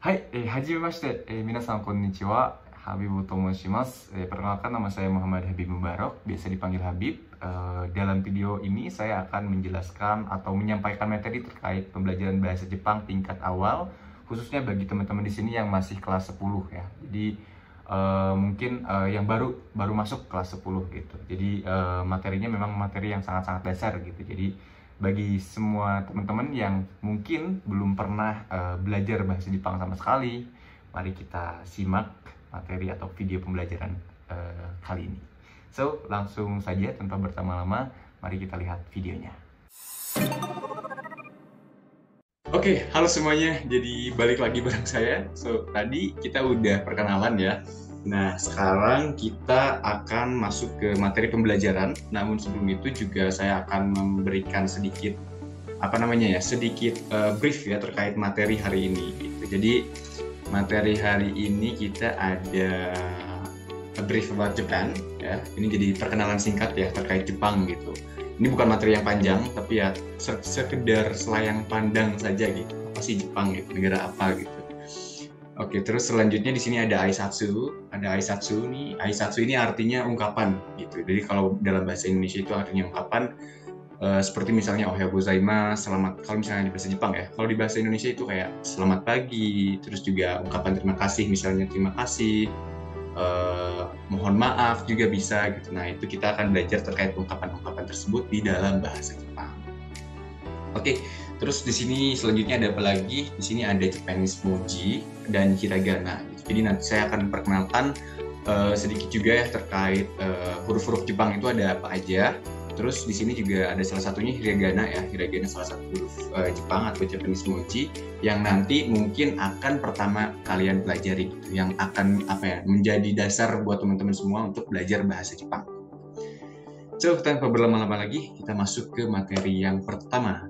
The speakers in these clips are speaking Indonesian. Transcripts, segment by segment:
はい、はじめまして、皆さんこんにちは. Habib to Moshimas. Perkenalkan nama saya Muhammad Habib Mubarok, biasa dipanggil Habib. Dalam video ini saya akan menjelaskan atau menyampaikan materi terkait pembelajaran bahasa Jepang tingkat awal, khususnya bagi teman-teman di sini yang masih kelas 10 ya. Jadi mungkin yang baru masuk kelas 10 gitu. Jadi materinya memang materi yang sangat-sangat dasar gitu. Jadi bagi semua teman-teman yang mungkin belum pernah belajar bahasa Jepang sama sekali, mari kita simak materi atau video pembelajaran kali ini. So, langsung saja tanpa berlama-lama, mari kita lihat videonya. Oke, halo semuanya. Jadi balik lagi bareng saya. So, tadi kita udah perkenalan ya. Nah, sekarang kita akan masuk ke materi pembelajaran. Namun sebelum itu juga saya akan memberikan sedikit sedikit brief ya terkait materi hari ini. Gitu. Jadi materi hari ini kita ada a brief about Japan ya. Ini jadi perkenalan singkat ya terkait Jepang gitu. Ini bukan materi yang panjang, tapi ya sekedar selayang pandang saja gitu. Apa sih Jepang gitu, negara apa gitu. Oke, terus selanjutnya di sini ada aisatsu. Ada aisatsu nih. Aisatsu ini artinya ungkapan gitu. Jadi kalau dalam bahasa Indonesia itu artinya ungkapan seperti misalnya ohayou gozaimasu, selamat. Kalau misalnya di bahasa Jepang ya. Kalau di bahasa Indonesia itu kayak selamat pagi, terus juga ungkapan terima kasih, misalnya terima kasih, mohon maaf juga bisa gitu. Nah, itu kita akan belajar terkait ungkapan-ungkapan tersebut di dalam bahasa Jepang. Oke, terus di sini selanjutnya ada apa lagi? Di sini ada Japanese Moji dan Hiragana. Jadi nanti saya akan perkenalkan sedikit juga ya terkait huruf-huruf Jepang itu ada apa aja. Terus di sini juga ada salah satunya Hiragana ya. Hiragana salah satu huruf Jepang atau Japanese Moji yang nanti mungkin akan pertama kalian pelajari gitu, yang akan menjadi dasar buat teman-teman semua untuk belajar bahasa Jepang. So, tanpa berlama-lama lagi, kita masuk ke materi yang pertama.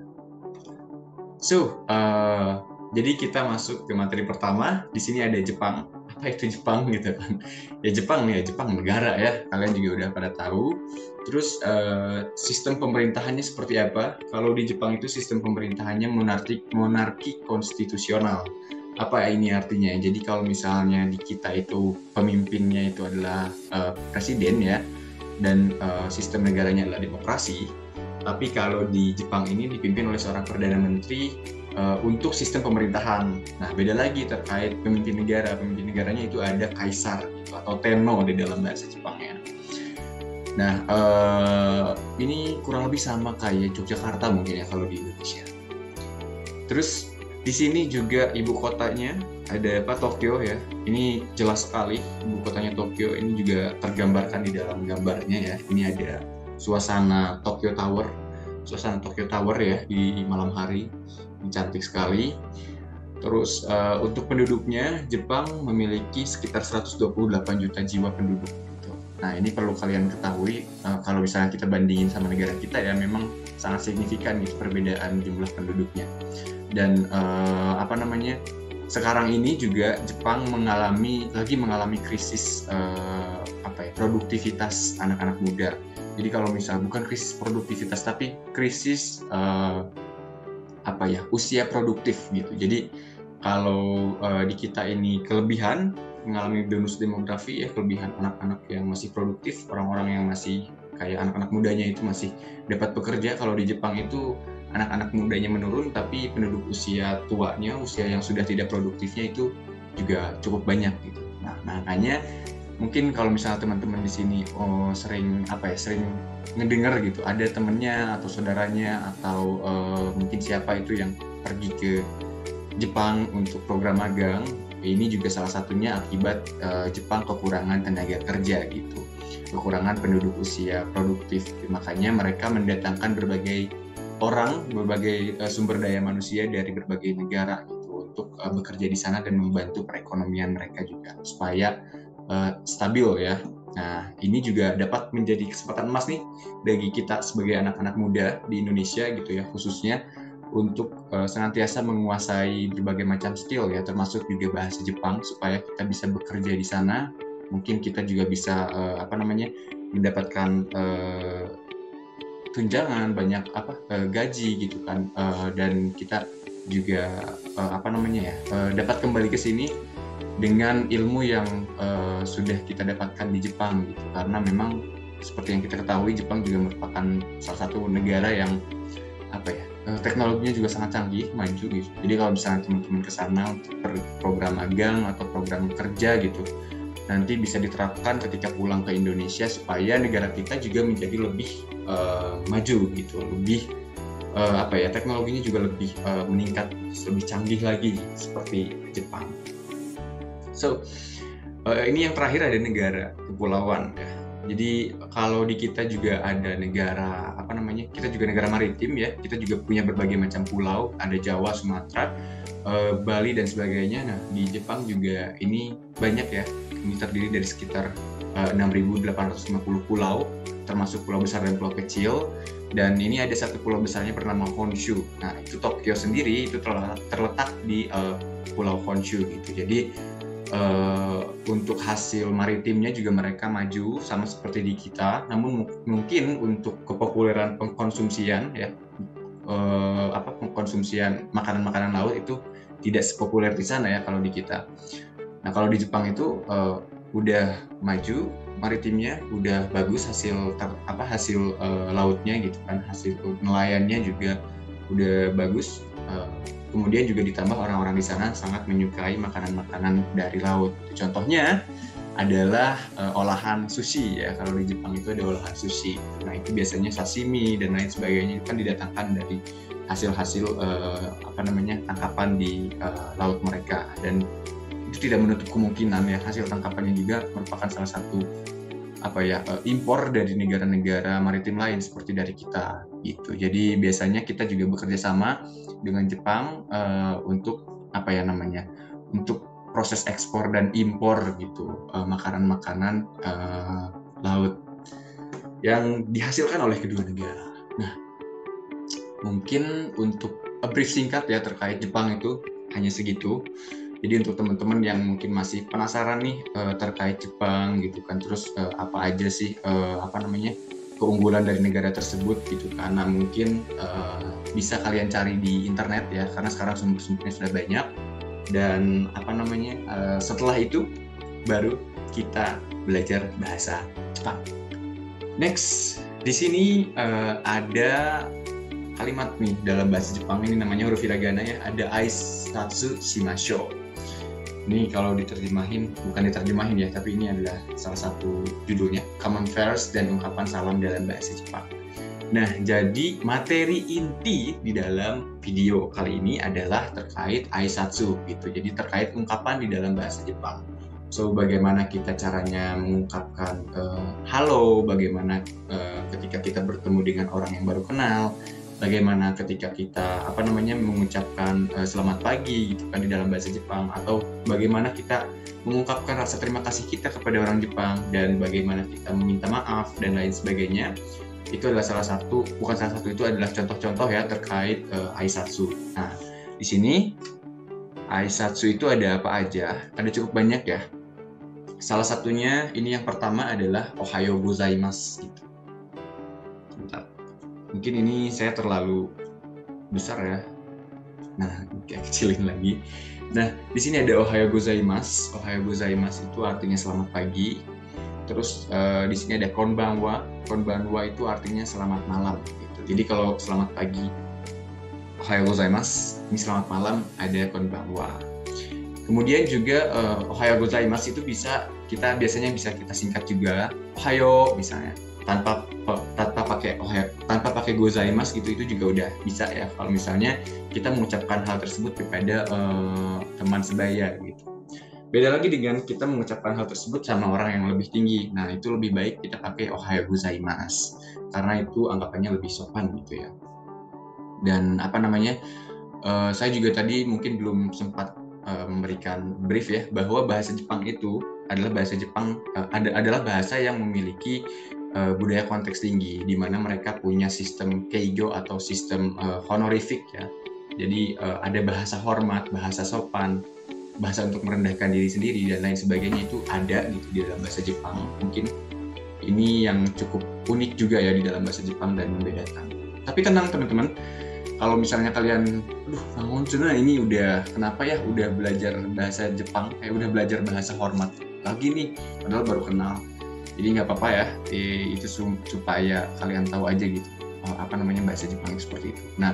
So, jadi kita masuk ke materi pertama. Di sini ada Jepang. Apa itu Jepang gitu kan? Ya Jepang negara ya. Kalian juga udah pada tahu. Terus sistem pemerintahannya seperti apa? Kalau di Jepang itu sistem pemerintahannya monarki konstitusional. Apa ini artinya? Jadi kalau misalnya di kita itu pemimpinnya itu adalah presiden ya, dan sistem negaranya adalah demokrasi. Tapi kalau di Jepang ini dipimpin oleh seorang perdana menteri untuk sistem pemerintahan. Nah, beda lagi terkait pemimpin negara. Pemimpin negaranya itu ada kaisar gitu, atau tenno di dalam bahasa Jepangnya. Nah, ini kurang lebih sama kayak Yogyakarta mungkin ya kalau di Indonesia. Terus di sini juga ibu kotanya ada Tokyo ya. Ini jelas sekali ibu kotanya Tokyo. Ini juga tergambarkan di dalam gambarnya ya. Ini ada suasana Tokyo Tower ya di malam hari. Ini cantik sekali. Terus untuk penduduknya, Jepang memiliki sekitar 128 juta jiwa penduduk gitu. Nah, ini perlu kalian ketahui, kalau misalnya kita bandingin sama negara kita ya, memang sangat signifikan gitu perbedaan jumlah penduduknya. Dan sekarang ini juga Jepang lagi mengalami krisis produktivitas anak-anak muda. Jadi kalau misalnya bukan krisis produktivitas tapi krisis usia produktif gitu. Jadi kalau di kita ini kelebihan mengalami bonus demografi ya, kelebihan anak-anak yang masih produktif, orang-orang yang masih kayak anak-anak mudanya itu masih dapat bekerja. Kalau di Jepang itu anak-anak mudanya menurun, tapi penduduk usia tuanya, usia yang sudah tidak produktifnya itu juga cukup banyak gitu. Nah, makanya mungkin kalau misalnya teman-teman di sini sering ngedengar gitu, ada temennya atau saudaranya atau mungkin siapa itu yang pergi ke Jepang untuk program magang, ini juga salah satunya akibat Jepang kekurangan tenaga kerja gitu, kekurangan penduduk usia produktif. Makanya mereka mendatangkan berbagai sumber daya manusia dari berbagai negara gitu untuk bekerja di sana dan membantu perekonomian mereka juga supaya stabil ya. Nah, ini juga dapat menjadi kesempatan emas nih bagi kita sebagai anak-anak muda di Indonesia gitu ya, khususnya untuk senantiasa menguasai berbagai macam skill ya, termasuk juga bahasa Jepang supaya kita bisa bekerja di sana. Mungkin kita juga bisa mendapatkan tunjangan banyak gaji gitu kan, dan kita juga dapat kembali ke sini dengan ilmu yang sudah kita dapatkan di Jepang gitu. Karena memang seperti yang kita ketahui, Jepang juga merupakan salah satu negara yang teknologinya juga sangat canggih, maju gitu. Jadi kalau misalnya teman-teman ke sana untuk program magang atau program kerja gitu, nanti bisa diterapkan ketika pulang ke Indonesia supaya negara kita juga menjadi lebih maju gitu, lebih teknologinya juga lebih meningkat, lebih canggih lagi seperti Jepang. So, ini yang terakhir ada negara kepulauan ya. Jadi kalau di kita juga ada negara kita juga negara maritim ya. Kita juga punya berbagai macam pulau, ada Jawa, Sumatera, Bali dan sebagainya. Nah, di Jepang juga ini banyak ya. Ini terdiri dari sekitar 6.850 pulau, termasuk pulau besar dan pulau kecil. Dan ini ada satu pulau besarnya bernama Honshu. Nah, itu Tokyo sendiri itu terletak di pulau Honshu gitu. Jadi untuk hasil maritimnya juga mereka maju sama seperti di kita, namun mungkin untuk kepopuleran pengkonsumsian ya pengkonsumsian makanan-makanan laut itu tidak sepopuler di sana ya kalau di kita. Nah, kalau di Jepang itu udah maju maritimnya, udah bagus hasil lautnya gitu kan, hasil nelayannya juga udah bagus. Kemudian juga ditambah orang-orang di sana sangat menyukai makanan-makanan dari laut. Contohnya adalah olahan sushi ya. Kalau di Jepang itu ada olahan sushi. Nah, itu biasanya sashimi dan lain sebagainya itu kan didatangkan dari hasil-hasil tangkapan di laut mereka, dan itu tidak menutup kemungkinan ya hasil tangkapannya juga merupakan salah satu impor dari negara-negara maritim lain seperti dari kita gitu. Jadi biasanya kita juga bekerja sama dengan Jepang untuk untuk proses ekspor dan impor gitu makanan-makanan laut yang dihasilkan oleh kedua negara. Nah, mungkin untuk brief singkat ya terkait Jepang itu hanya segitu. Jadi untuk teman-teman yang mungkin masih penasaran nih terkait Jepang gitu kan, terus apa aja sih keunggulan dari negara tersebut gitu, karena mungkin bisa kalian cari di internet ya, karena sekarang sumber-sumbernya sudah banyak. Dan setelah itu baru kita belajar bahasa Jepang. Next, di sini ada kalimat nih dalam bahasa Jepang, ini namanya huruf hiragana ya, ada aisatsu shimashou. Ini kalau bukan diterjemahin ya, tapi ini adalah salah satu judulnya, Common Phrase dan ungkapan salam dalam bahasa Jepang. Nah, jadi materi inti di dalam video kali ini adalah terkait aisatsu gitu. Jadi terkait ungkapan di dalam bahasa Jepang. So, bagaimana kita caranya mengungkapkan halo, bagaimana ketika kita bertemu dengan orang yang baru kenal, bagaimana ketika kita mengucapkan selamat pagi gitu kan di dalam bahasa Jepang, atau bagaimana kita mengungkapkan rasa terima kasih kita kepada orang Jepang, dan bagaimana kita meminta maaf dan lain sebagainya. Itu adalah itu adalah contoh-contoh ya terkait aisatsu. Nah, di sini aisatsu itu ada apa aja? Ada cukup banyak ya. Salah satunya ini yang pertama adalah ohayo gozaimasu gitu. Bentar. Mungkin ini saya terlalu besar ya. Nah, kecilin lagi. Nah, di sini ada ohayo gozaimasu. Ohayo gozaimasu itu artinya selamat pagi. Terus di sini ada konbanwa. Konbanwa itu artinya selamat malam gitu. Jadi kalau selamat pagi ohayo gozaimasu, ini selamat malam ada konbanwa. Kemudian juga ohayo gozaimasu itu biasanya bisa kita singkat juga ohayo misalnya, tanpa pakai gozaimasu gitu, itu juga udah bisa ya kalau misalnya kita mengucapkan hal tersebut kepada teman sebaya gitu. Beda lagi dengan kita mengucapkan hal tersebut sama orang yang lebih tinggi. Nah, itu lebih baik kita pakai ohayo gozaimasu karena itu anggapannya lebih sopan gitu ya. Dan saya juga tadi mungkin belum sempat memberikan brief ya, bahwa bahasa Jepang itu adalah bahasa yang memiliki budaya konteks tinggi, di mana mereka punya sistem keigo atau sistem honorific ya. Jadi ada bahasa hormat, bahasa sopan, bahasa untuk merendahkan diri sendiri dan lain sebagainya, itu ada gitu di dalam bahasa Jepang. Mungkin ini yang cukup unik juga ya di dalam bahasa Jepang dan membedakan. Tapi tenang teman-teman, kalau misalnya kalian, aduh, namun cina ini udah kenapa ya udah belajar bahasa Jepang, udah belajar bahasa hormat lagi nih, padahal baru kenal. Jadi nggak apa-apa ya, itu supaya kalian tahu aja gitu, apa namanya bahasa Jepang seperti itu. Nah,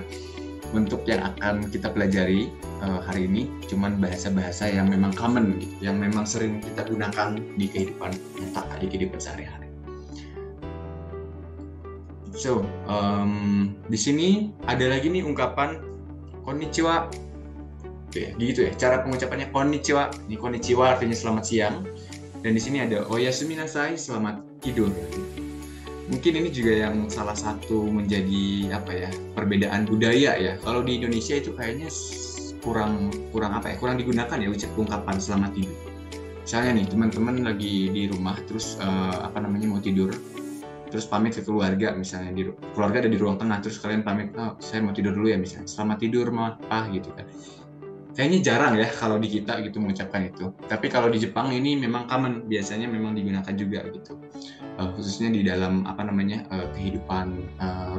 untuk yang akan kita pelajari hari ini, cuman bahasa-bahasa yang memang common gitu, yang memang sering kita gunakan di kehidupan nyata, di kehidupan sehari-hari. So, di sini ada lagi nih ungkapan konnichiwa. Oke, gitu ya. Cara pengucapannya konnichiwa. Ini konnichiwa artinya selamat siang. Dan di sini ada oyasumi nasai, selamat tidur. Mungkin ini juga yang salah satu menjadi apa ya, perbedaan budaya ya. Kalau di Indonesia itu kayaknya kurang digunakan ya ungkapan selamat tidur. Misalnya nih teman-teman lagi di rumah terus mau tidur, terus pamit ke keluarga, misalnya keluarga ada di ruang tengah, terus kalian pamit, saya mau tidur dulu ya misalnya, selamat tidur ma, gitu kan. Kayaknya jarang ya kalau di kita gitu mengucapkan itu. Tapi kalau di Jepang ini memang common, biasanya memang digunakan juga gitu. Khususnya di dalam kehidupan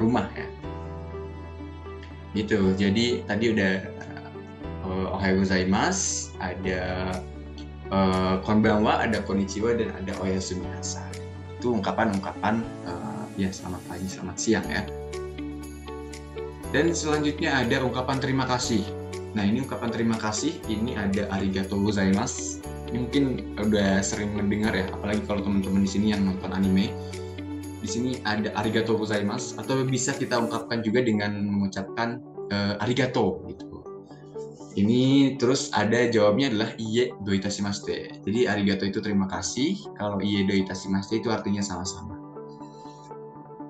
rumah ya. Gitu. Jadi tadi udah ohayou gozaimasu, ada konbanwa, ada konnichiwa, dan ada oyasumi nasai. Itu ungkapan-ungkapan ya selamat pagi, selamat siang ya. Dan selanjutnya ada ungkapan terima kasih. Nah, ini ungkapan terima kasih, ini ada arigatou gozaimasu. Ini mungkin udah sering mendengar ya, apalagi kalau teman-teman di sini yang nonton anime. Di sini ada arigatou gozaimasu, atau bisa kita ungkapkan juga dengan mengucapkan arigato gitu. Ini terus ada jawabnya adalah iie do itashimashite. Jadi arigato itu terima kasih, kalau iie do itashimashite itu artinya sama-sama.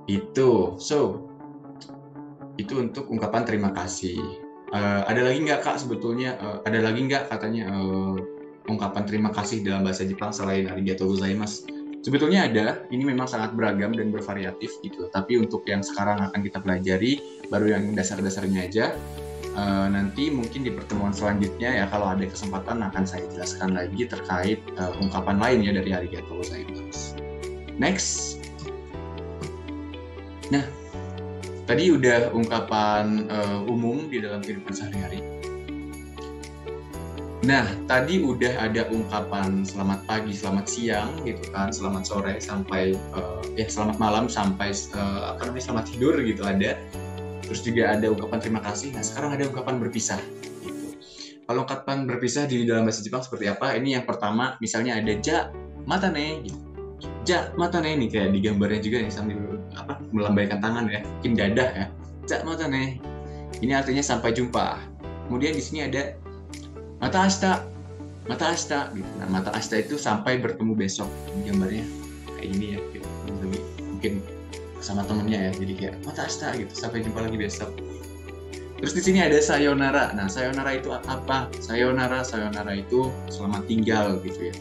Itu. So, itu untuk ungkapan terima kasih. Ada lagi nggak Kak sebetulnya? Ada lagi nggak katanya ungkapan terima kasih dalam bahasa Jepang selain arigatou gozaimasu? Sebetulnya ada. Ini memang sangat beragam dan bervariatif gitu. Tapi untuk yang sekarang akan kita pelajari, baru yang dasar-dasarnya aja. Nanti mungkin di pertemuan selanjutnya ya, kalau ada kesempatan akan saya jelaskan lagi terkait ungkapan lain ya dari arigatou gozaimasu. Next. Nah, tadi udah ungkapan umum di dalam kehidupan sehari-hari. Nah, tadi udah ada ungkapan selamat pagi, selamat siang gitu kan, selamat sore sampai selamat malam sampai selamat tidur gitu ada. Terus juga ada ungkapan terima kasih. Nah, sekarang ada ungkapan berpisah gitu. Kalau ungkapan berpisah di dalam bahasa Jepang seperti apa? Ini yang pertama misalnya ada ja mata ne gitu. Ja mata ne, ini kayak di gambarnya juga nih sambil melambaikan tangan ya, mungkin dadah ya. Ja mata ne. Ini artinya sampai jumpa. Kemudian di sini ada mata ashita. Mata ashita gitu. Nah, mata ashita itu sampai bertemu besok. Ini gambarnya kayak gini ya, gitu. Mungkin sama temennya ya. Jadi kayak mata ashita gitu, sampai jumpa lagi besok. Terus di sini ada sayonara. Nah, sayonara itu apa? Sayonara itu selamat tinggal gitu ya.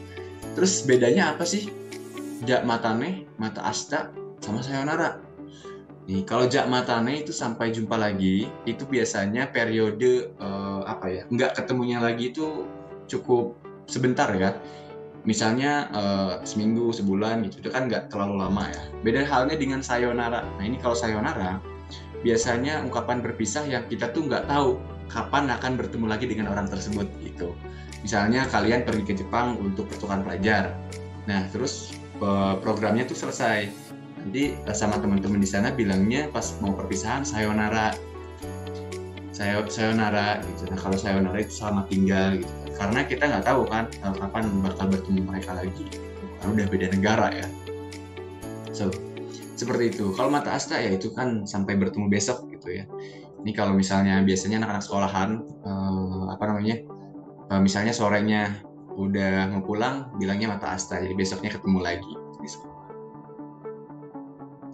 Terus bedanya apa sih? Ja matane, mata ashita, sama sayonara. Nih, kalau ja matane itu sampai jumpa lagi, itu biasanya periode nggak ketemunya lagi itu cukup sebentar ya. Misalnya seminggu, sebulan gitu, itu kan nggak terlalu lama ya. Beda halnya dengan sayonara. Nah, ini kalau sayonara, biasanya ungkapan berpisah yang kita tuh nggak tahu kapan akan bertemu lagi dengan orang tersebut gitu. Misalnya kalian pergi ke Jepang untuk pertukaran pelajar. Nah, terus programnya tuh selesai. Nanti sama teman-teman di sana bilangnya pas mau perpisahan sayonara. Sayonara gitu. Nah, kalau sayonara itu selamat tinggal gitu. Karena kita nggak tahu kan kapan bakal bertemu mereka lagi. Karena udah beda negara ya. So, seperti itu. Kalau mata ashita ya itu kan sampai bertemu besok gitu ya. Ini kalau misalnya biasanya anak-anak sekolahan misalnya sorenya udah mau pulang, bilangnya mata ashita, jadi besoknya ketemu lagi di sekolah.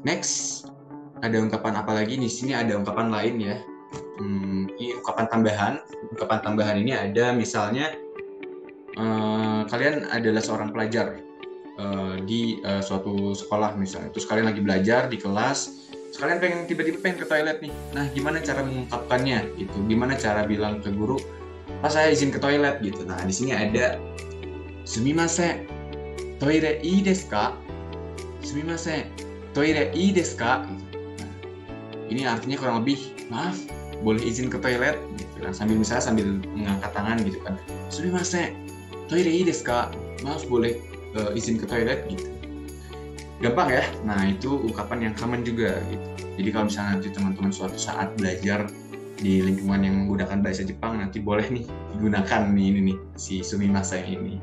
Next, ada ungkapan apa lagi? Di sini ada ungkapan lain ya. Ini ungkapan tambahan. Ungkapan tambahan ini ada misalnya kalian adalah seorang pelajar di suatu sekolah misalnya. Terus kalian lagi belajar di kelas, terus kalian tiba-tiba pengen ke toilet nih. Nah, gimana cara mengungkapkannya gitu? Gimana cara bilang ke guru, "Pak, saya izin ke toilet" gitu. Nah, di sini ada sumimasen, toire ii desu ka? Sumimasen, toire ii desu ka? Gitu. Nah, ini artinya kurang lebih, maaf, boleh izin ke toilet gitu kan, sambil mengangkat tangan gitu kan, sumimasen toire ii desu ka, maaf boleh izin ke toilet gitu. Gampang ya. Nah, itu ungkapan yang common juga gitu. Jadi kalau misalnya nanti teman-teman suatu saat belajar di lingkungan yang menggunakan bahasa Jepang, nanti boleh nih digunakan nih ini nih si sumimasen ini.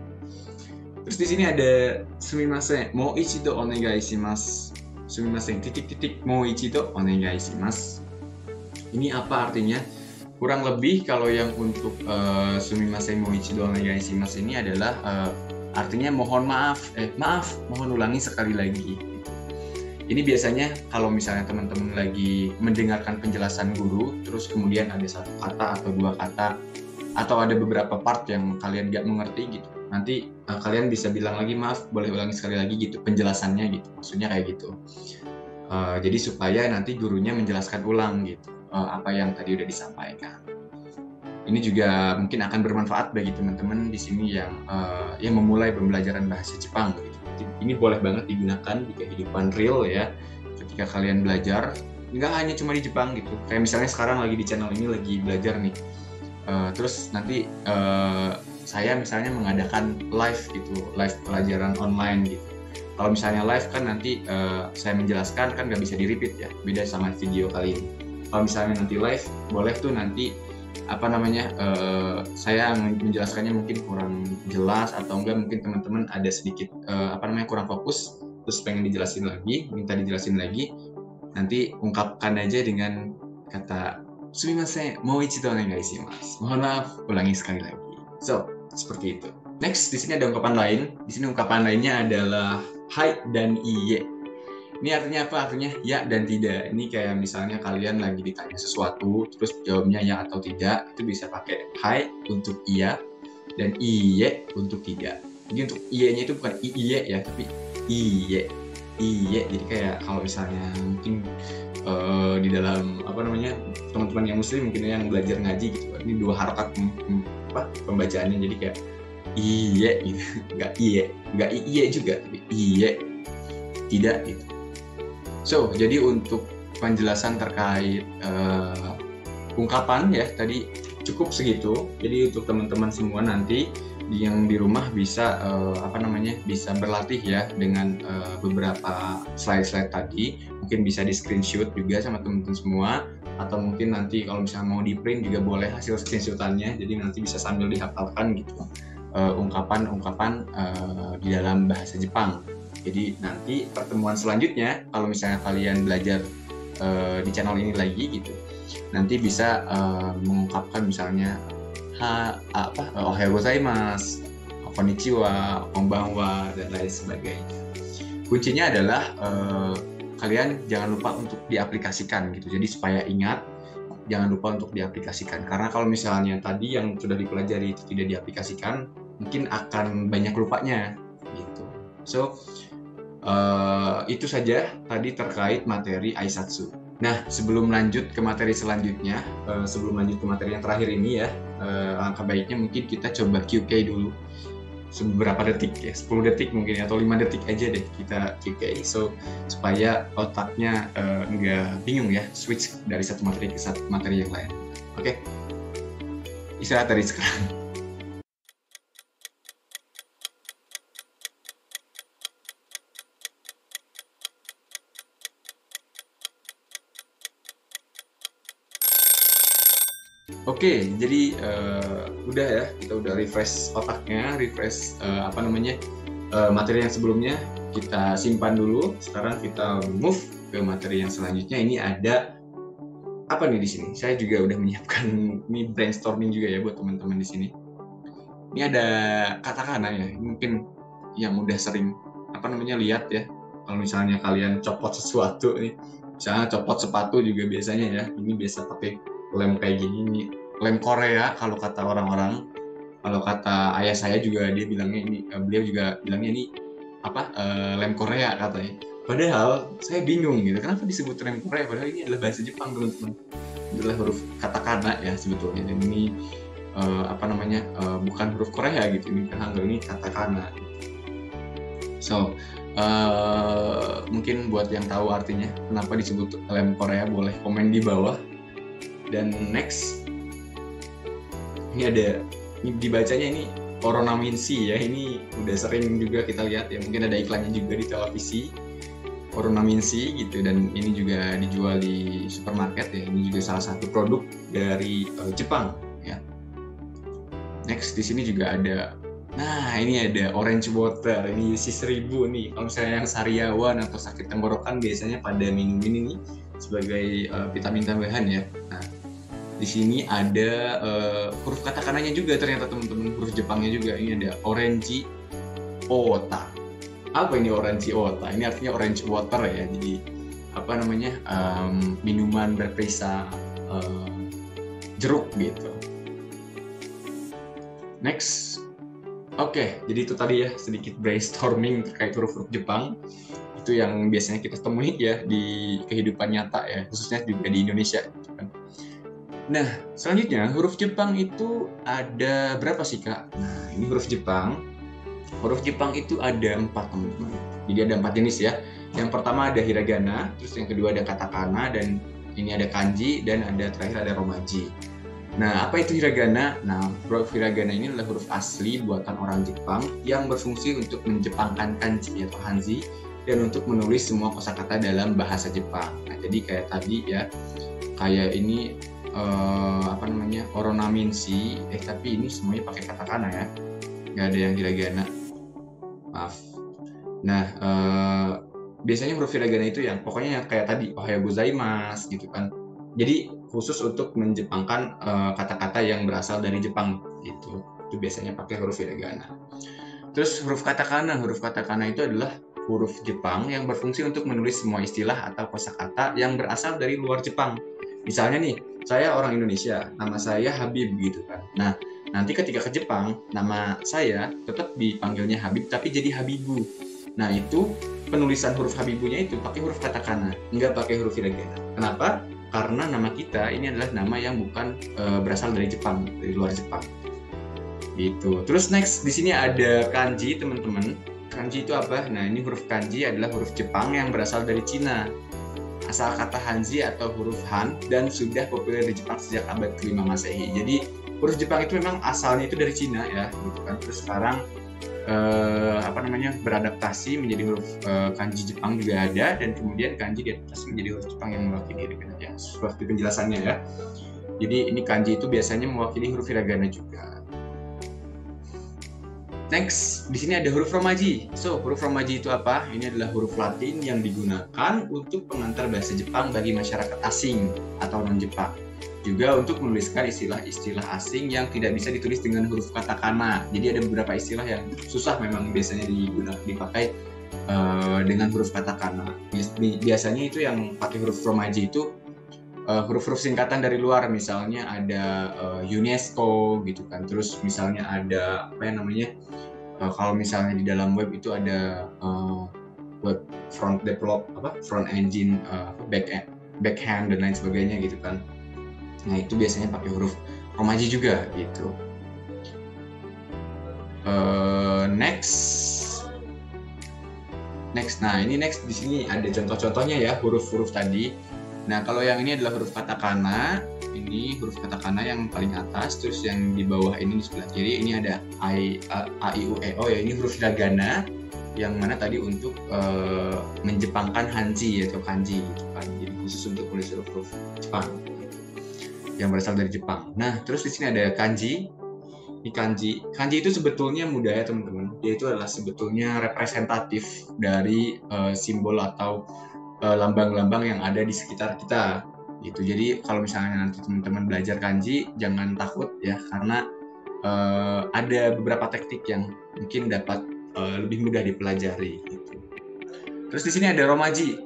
Terus di sini ada sumimasen, mo ichido onegai shimasu. Sumimasen titik-titik mo ichido onegai shimasu. Ini apa artinya? Kurang lebih kalau yang untuk sumimasen mo ichido onegai shimasu ini adalah artinya mohon maaf, mohon ulangi sekali lagi. Ini biasanya kalau misalnya teman-teman lagi mendengarkan penjelasan guru, terus kemudian ada satu kata atau dua kata, atau ada beberapa part yang kalian nggak mengerti gitu. Nanti kalian bisa bilang lagi, maaf boleh ulangi sekali lagi gitu penjelasannya gitu. Maksudnya kayak gitu. Jadi supaya nanti gurunya menjelaskan ulang gitu apa yang tadi udah disampaikan. Ini juga mungkin akan bermanfaat bagi teman-teman di sini yang memulai pembelajaran bahasa Jepang gitu. Ini boleh banget digunakan di kehidupan real ya, ketika kalian belajar, nggak hanya cuma di Jepang gitu. Kayak misalnya sekarang lagi di channel ini lagi belajar nih, terus nanti saya misalnya mengadakan live gitu, live pelajaran online gitu. Kalau misalnya live kan nanti saya menjelaskan kan nggak bisa di-repeat ya, beda sama video kali ini. Kalau misalnya nanti live, boleh tuh nanti saya menjelaskannya mungkin kurang jelas atau enggak, mungkin teman-teman ada sedikit kurang fokus, terus pengen dijelasin lagi, minta dijelasin lagi, nanti ungkapkan aja dengan kata sumimasen, mau ichido onegai shimasu. Mohon maaf, ulangi sekali lagi. So, seperti itu. Next, di sini ada ungkapan lain. Di sini ungkapan lainnya adalah hai dan iye. Ini artinya apa? Artinya ya dan tidak. Ini kayak misalnya kalian lagi ditanya sesuatu, terus jawabnya ya atau tidak, itu bisa pakai hai untuk iya dan iye untuk tidak. Jadi untuk iye-nya itu bukan iye ya, tapi iye. Iye. Jadi kayak kalau misalnya mungkin di dalam teman-teman yang muslim mungkin yang belajar ngaji gitu. Ini dua harokat pembacaannya, jadi kayak iye gitu. Enggak iye juga, tapi iye. Tidak gitu. So, jadi untuk penjelasan terkait ungkapan ya tadi cukup segitu. Jadi untuk teman-teman semua nanti yang di rumah bisa bisa berlatih ya dengan beberapa slide-slide tadi. Mungkin bisa di screenshot juga sama teman-teman semua, atau mungkin nanti kalau misalnya mau di print juga boleh hasil screenshotannya. Jadi nanti bisa sambil dihafalkan gitu ungkapan-ungkapan di dalam bahasa Jepang. Jadi nanti pertemuan selanjutnya kalau misalnya kalian belajar di channel ini lagi gitu, nanti bisa mengungkapkan misalnya ohayo gozaimasu, konnichiwa, konbanwa, dan lain sebagainya. Kuncinya adalah kalian jangan lupa untuk diaplikasikan gitu. Jadi supaya ingat, jangan lupa untuk diaplikasikan. Karena kalau misalnya tadi yang sudah dipelajari itu tidak diaplikasikan, mungkin akan banyak lupanya gitu. So, itu saja tadi terkait materi Aisatsu. Nah, sebelum lanjut ke materi selanjutnya, sebelum lanjut ke materi yang terakhir ini ya, langkah baiknya mungkin kita coba QK dulu. Seberapa detik ya, 10 detik mungkin atau 5 detik aja deh kita QK. So, supaya otaknya nggak bingung ya, switch dari satu materi ke satu materi yang lain. Oke, istirahat dari sekarang. Oke, jadi udah ya, kita udah refresh otaknya, refresh materi yang sebelumnya kita simpan dulu. Sekarang kita move ke materi yang selanjutnya. Ini ada apa nih di sini? Saya juga udah menyiapkan ini brainstorming juga ya buat teman-teman di sini. Ini ada katakana ya, mungkin yang udah sering lihat ya. Kalau misalnya kalian copot sesuatu nih, misalnya copot sepatu juga biasanya ya, ini biasa pakai lem kayak gini nih, lem Korea kalau kata orang-orang. Kalau kata ayah saya juga, dia bilangnya ini, beliau juga bilangnya ini lem Korea katanya. Padahal saya bingung gitu, kenapa disebut lem Korea padahal ini adalah bahasa Jepang teman-teman. Ini adalah huruf katakana ya sebetulnya, dan ini bukan huruf Korea gitu, ini Hangul, ini katakana. So, mungkin buat yang tahu artinya kenapa disebut lem Korea boleh komen di bawah. Dan next, ini ada, ini dibacanya ini Oronaminsi ya, ini udah sering juga kita lihat ya, mungkin ada iklannya juga di televisi, Oronaminsi gitu, dan ini juga dijual di supermarket ya, ini juga salah satu produk dari Jepang ya. Next di sini juga ada, nah ini ada orange water, ini isi 1000 nih, kalau misalnya yang sariawan atau sakit tenggorokan biasanya pada minum ini nih sebagai vitamin tambahan ya. Nah, di sini ada huruf katakananya juga ternyata teman-teman, huruf Jepangnya juga. Ini ada orange ota. Apa ini orange ota? Ini artinya orange water ya. Jadi apa namanya, minuman berperisa jeruk gitu. Next, oke, jadi itu tadi ya sedikit brainstorming terkait huruf-huruf Jepang. Itu yang biasanya kita temui ya di kehidupan nyata ya, khususnya juga di Indonesia. Nah, selanjutnya huruf Jepang itu ada berapa sih, Kak? Nah, ini huruf Jepang. Huruf Jepang itu ada 4, teman-teman. Jadi ada 4 jenis ya. Yang pertama ada hiragana, terus yang kedua ada katakana, dan ini ada kanji, dan ada terakhir ada romaji. Nah, apa itu hiragana? Nah, huruf hiragana ini adalah huruf asli buatan orang Jepang yang berfungsi untuk menjepangkan kanji atau hanzi dan untuk menulis semua kosakata dalam bahasa Jepang. Nah, jadi kayak tadi ya, kayak ini apa namanya, Oronaminsi, tapi ini semuanya pakai katakana ya, nggak ada yang hiragana, maaf. Nah, biasanya huruf hiragana itu yang pokoknya yang kayak tadi ohayo gozaimasu gitu kan, jadi khusus untuk menjepangkan kata-kata yang berasal dari Jepang gitu, itu biasanya pakai huruf hiragana. Terus huruf katakana itu adalah huruf Jepang yang berfungsi untuk menulis semua istilah atau kosakata yang berasal dari luar Jepang. Misalnya nih, saya orang Indonesia, nama saya Habib gitu kan. Nah, nanti ketika ke Jepang, nama saya tetap dipanggilnya Habib tapi jadi Habibu. Nah, itu penulisan huruf Habibunya itu pakai huruf katakana, nggak pakai huruf hiragana. Kenapa? Karena nama kita ini adalah nama yang bukan berasal dari Jepang, dari luar Jepang. Gitu. Terus next di sini ada kanji, teman-teman. Kanji itu apa? Nah, ini huruf kanji adalah huruf Jepang yang berasal dari Cina. Asal kata Hanzi atau huruf Han, dan sudah populer di Jepang sejak abad ke-5 Masehi. Jadi huruf Jepang itu memang asalnya itu dari Cina ya, gitu kan. Terus sekarang beradaptasi menjadi huruf kanji Jepang juga ada, dan kemudian kanji diadaptasi menjadi huruf Jepang yang mewakili hiragana ya, seperti penjelasannya ya. Jadi ini kanji itu biasanya mewakili huruf hiragana juga. Next, di sini ada huruf romaji. So, huruf romaji itu apa? Ini adalah huruf Latin yang digunakan untuk pengantar bahasa Jepang bagi masyarakat asing atau non-Jepang. Juga untuk menuliskan istilah-istilah asing yang tidak bisa ditulis dengan huruf katakana. Jadi ada beberapa istilah yang susah memang biasanya dipakai dengan huruf katakana. Biasanya itu yang pakai huruf romaji itu huruf-huruf singkatan dari luar, misalnya ada UNESCO gitu kan. Terus misalnya ada apa yang namanya, kalau misalnya di dalam web itu ada web front engine, backhand dan lain sebagainya gitu kan. Nah, itu biasanya pakai huruf romaji juga gitu. Next. Nah, ini next di sini ada contoh-contohnya ya huruf-huruf tadi. Nah, kalau yang ini adalah huruf katakana. Ini huruf katakana yang paling atas, terus yang di bawah ini di sebelah kiri ini ada a, i, u, e, o ya, ini huruf hiragana yang mana tadi untuk menjepangkan hanji atau kanji gitu kan. Jadi khusus untuk menulis huruf Jepang yang berasal dari Jepang. Nah, terus di sini ada kanji. Ini kanji. Kanji itu sebetulnya mudah ya, teman-teman. Dia itu adalah sebetulnya representatif dari simbol atau lambang-lambang yang ada di sekitar kita gitu. Jadi kalau misalnya nanti teman-teman belajar kanji, jangan takut ya, karena ada beberapa teknik yang mungkin dapat lebih mudah dipelajari gitu. Terus di sini ada romaji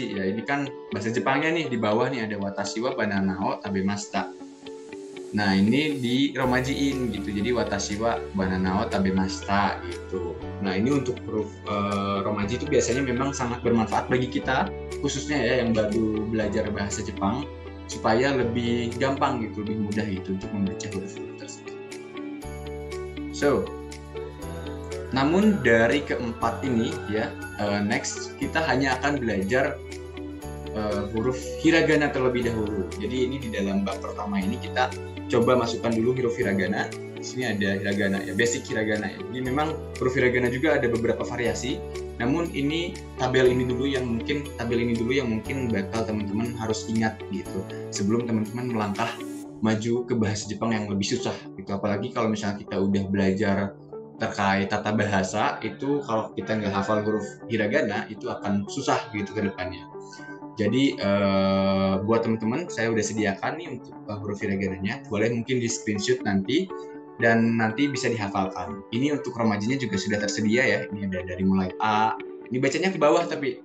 ya, ini kan bahasa Jepangnya nih, di bawah nih ada watashi wa banana o tabemashita. Nah, ini di romajiin gitu, jadi watashi wa banana o tabemashita gitu. Nah, ini untuk huruf romaji itu biasanya memang sangat bermanfaat bagi kita, khususnya ya yang baru belajar bahasa Jepang, supaya lebih gampang gitu, lebih mudah gitu untuk membaca huruf-huruf tersebut. So, namun dari keempat ini ya, next kita hanya akan belajar huruf hiragana terlebih dahulu. Jadi ini di dalam bab pertama ini kita coba masukkan dulu huruf hiragana. Di sini ada hiragana ya, basic hiragana ya. Jadi memang huruf hiragana juga ada beberapa variasi. Namun ini tabel ini dulu yang mungkin bakal teman-teman harus ingat gitu sebelum teman-teman melangkah maju ke bahasa Jepang yang lebih susah gitu. Apalagi kalau misalnya kita udah belajar terkait tata bahasa, itu kalau kita nggak hafal huruf hiragana itu akan susah gitu ke depannya. Jadi buat teman-teman saya udah sediakan nih untuk huruf hiragananya, boleh mungkin di screenshot nanti dan nanti bisa dihafalkan. Ini untuk remajanya juga sudah tersedia ya, ini ada dari mulai A, ini bacanya ke bawah tapi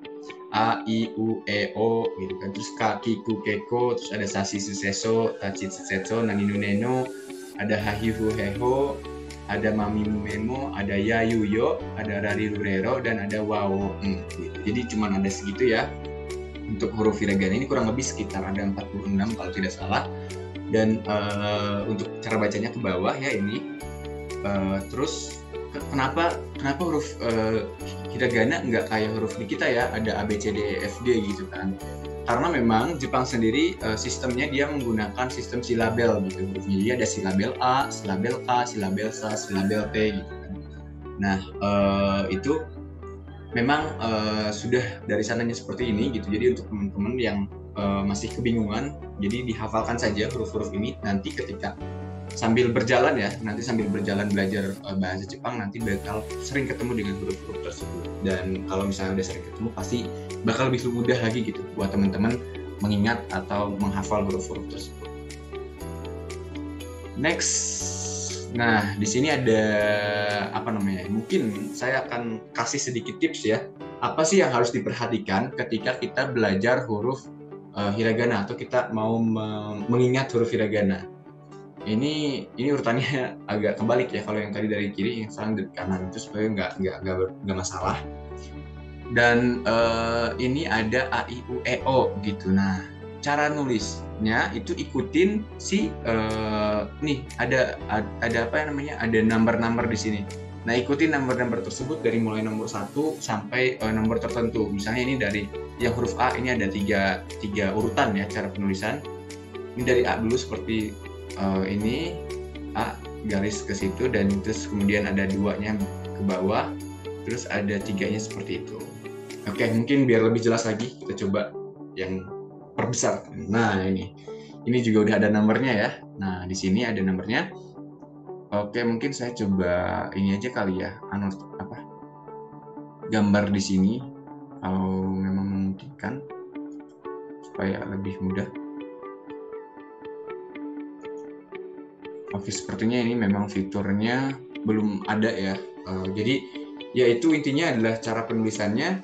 A, I, U, E, O gitu kan, terus Ka, Kiku, Keko, terus ada Sashi, Suseso, Tachi, Susetso, Naninu, Neno, ada Hahihu, Heho, ada Mami Memo, ada Yayuyo, ada Rari Rurero, dan ada Wao. Gitu. Jadi cuma ada segitu ya. Untuk huruf hiragana ini kurang lebih sekitar ada 46 kalau tidak salah. Dan untuk cara bacanya ke bawah ya ini. Terus kenapa huruf hiragana nggak kayak huruf di kita ya, ada A, B, C, D, E, F, G gitu kan. Karena memang Jepang sendiri sistemnya dia menggunakan sistem silabel gitu hurufnya. Jadi ada silabel A, silabel K, silabel S, silabel T gitu kan. Nah itu memang sudah dari sananya seperti ini gitu. Jadi untuk teman-teman yang masih kebingungan, jadi dihafalkan saja huruf-huruf ini. Nanti ketika sambil berjalan belajar bahasa Jepang, nanti bakal sering ketemu dengan huruf-huruf tersebut. Dan kalau misalnya udah sering ketemu, pasti bakal lebih mudah lagi gitu buat teman-teman mengingat atau menghafal huruf-huruf tersebut. Next, nah di sini ada mungkin saya akan kasih sedikit tips ya. Apa sih yang harus diperhatikan ketika kita belajar huruf hiragana atau kita mau mengingat huruf hiragana? Ini urutannya agak kebalik ya, kalau yang tadi dari kiri, yang sekarang dari kanan, itu supaya nggak masalah. Dan ini ada A, I, U, E, O gitu. Nah, cara nulisnya itu ikutin nih ada ada number di sini. Nah, ikutin number tersebut dari mulai nomor 1 sampai nomor tertentu. Misalnya ini dari yang huruf A, ini ada tiga urutan ya cara penulisan. Ini dari A dulu seperti ini, A garis ke situ, dan terus kemudian ada 2-nya ke bawah, terus ada 3-nya seperti itu. Oke, mungkin biar lebih jelas lagi kita coba yang perbesar. Nah, ini juga udah ada nomornya ya. Nah, di sini ada nomornya. Oke, mungkin saya coba ini aja kali ya, gambar di sini kalau memang memungkinkan supaya lebih mudah. Oke, sepertinya ini memang fiturnya belum ada ya. Jadi yaitu intinya adalah cara penulisannya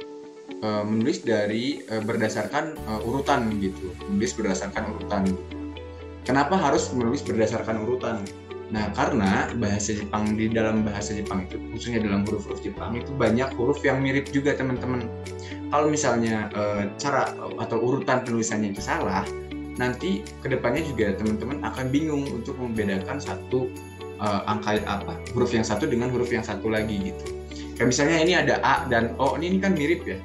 menulis dari berdasarkan urutan gitu. Menulis berdasarkan urutan. Kenapa harus menulis berdasarkan urutan? Nah, karena di dalam bahasa Jepang itu, khususnya dalam huruf-huruf Jepang itu banyak huruf yang mirip juga teman-teman. Kalau misalnya cara atau urutan penulisannya itu salah, nanti kedepannya juga teman-teman akan bingung untuk membedakan huruf yang satu dengan huruf yang satu lagi gitu. Kayak misalnya ini ada A dan O, ini kan mirip ya.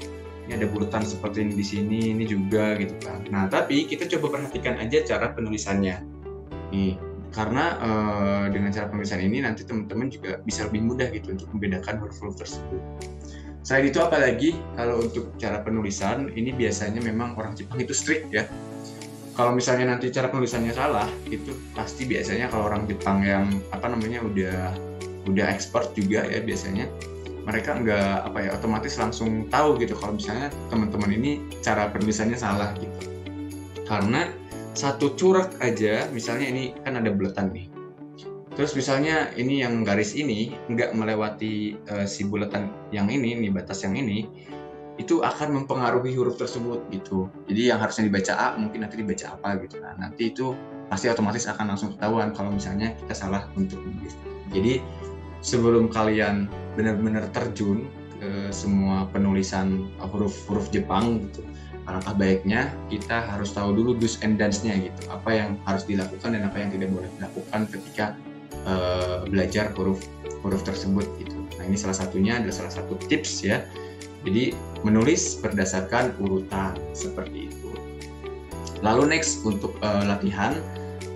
Ini ada bulatan seperti ini di sini, ini juga gitu kan. Nah, tapi kita coba perhatikan aja cara penulisannya. Nih, karena dengan cara penulisan ini nanti teman-teman juga bisa lebih mudah gitu untuk membedakan huruf-huruf tersebut. Selain itu, apalagi kalau untuk cara penulisan ini biasanya memang orang Jepang itu strict ya. Kalau misalnya nanti cara penulisannya salah, itu pasti biasanya kalau orang Jepang yang udah expert juga ya, biasanya mereka nggak otomatis langsung tahu gitu kalau misalnya teman-teman ini cara penulisannya salah gitu. Karena satu coret aja, misalnya ini kan ada bulatan nih. Terus misalnya ini yang garis ini nggak melewati si bulatan yang ini, nih batas yang ini, itu akan mempengaruhi huruf tersebut gitu. Jadi yang harusnya dibaca A mungkin nanti dibaca apa gitu. Nah, nanti itu pasti otomatis akan langsung ketahuan kalau misalnya kita salah untuk menulis. Jadi sebelum kalian benar-benar terjun ke semua penulisan huruf-huruf Jepang gitu, alangkah baiknya kita harus tahu dulu do's and don'ts-nya gitu. Apa yang harus dilakukan dan apa yang tidak boleh dilakukan ketika belajar huruf tersebut gitu. Nah, ini salah satu tips ya. Jadi menulis berdasarkan urutan seperti itu. Lalu next untuk latihan,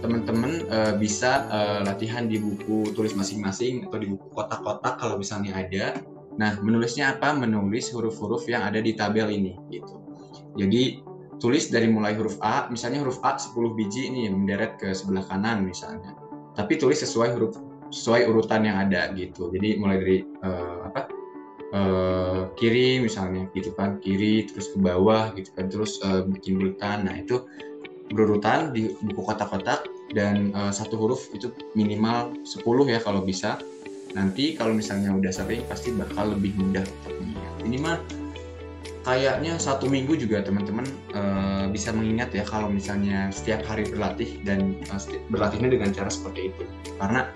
teman-teman bisa latihan di buku tulis masing-masing atau di buku kotak-kotak kalau misalnya ada. Nah, menulisnya apa? Menulis huruf-huruf yang ada di tabel ini gitu. Jadi tulis dari mulai huruf A, misalnya huruf A 10 biji ini menderet ke sebelah kanan misalnya. Tapi tulis sesuai urutan yang ada gitu. Jadi mulai dari kiri misalnya gitu kan, kiri terus ke bawah gitu kan, terus bikin urutan. Nah, itu berurutan di buku kotak-kotak dan satu huruf itu minimal 10 ya kalau bisa. Nanti kalau misalnya udah sering pasti bakal lebih mudah untuk mengingat. Ini mah kayaknya 1 minggu juga teman-teman bisa mengingat ya kalau misalnya setiap hari berlatih dan berlatihnya dengan cara seperti itu. Karena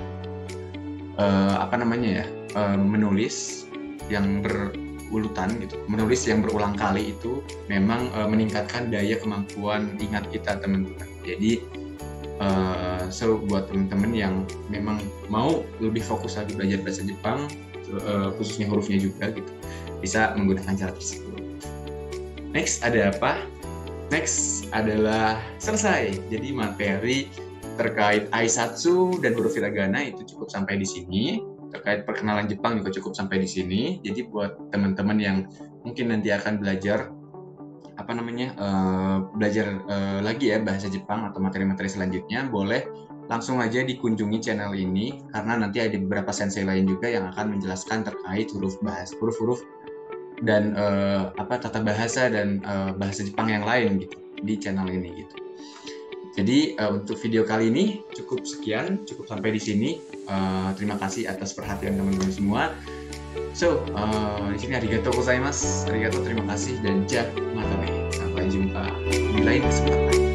menulis yang berurutan gitu, menulis yang berulang kali itu memang meningkatkan daya kemampuan ingat kita teman-teman. Jadi buat teman-teman yang memang mau lebih fokus lagi belajar bahasa Jepang, khususnya hurufnya juga gitu, bisa menggunakan cara tersebut. Next ada apa? Next adalah selesai. Jadi materi terkait Aisatsu dan huruf hiragana itu cukup sampai di sini. Terkait perkenalan Jepang juga cukup sampai di sini. Jadi buat teman-teman yang mungkin nanti akan belajar lagi ya bahasa Jepang atau materi-materi selanjutnya, boleh langsung aja dikunjungi channel ini karena nanti ada beberapa sensei lain juga yang akan menjelaskan terkait huruf-huruf dan tata bahasa dan bahasa Jepang yang lain gitu di channel ini gitu. Jadi untuk video kali ini cukup sekian, cukup sampai di sini. Terima kasih atas perhatian teman-teman semua. So, di sini arigatou gozaimasu, arigatou, terima kasih, dan ja, mata sampai jumpa di lain kesempatan.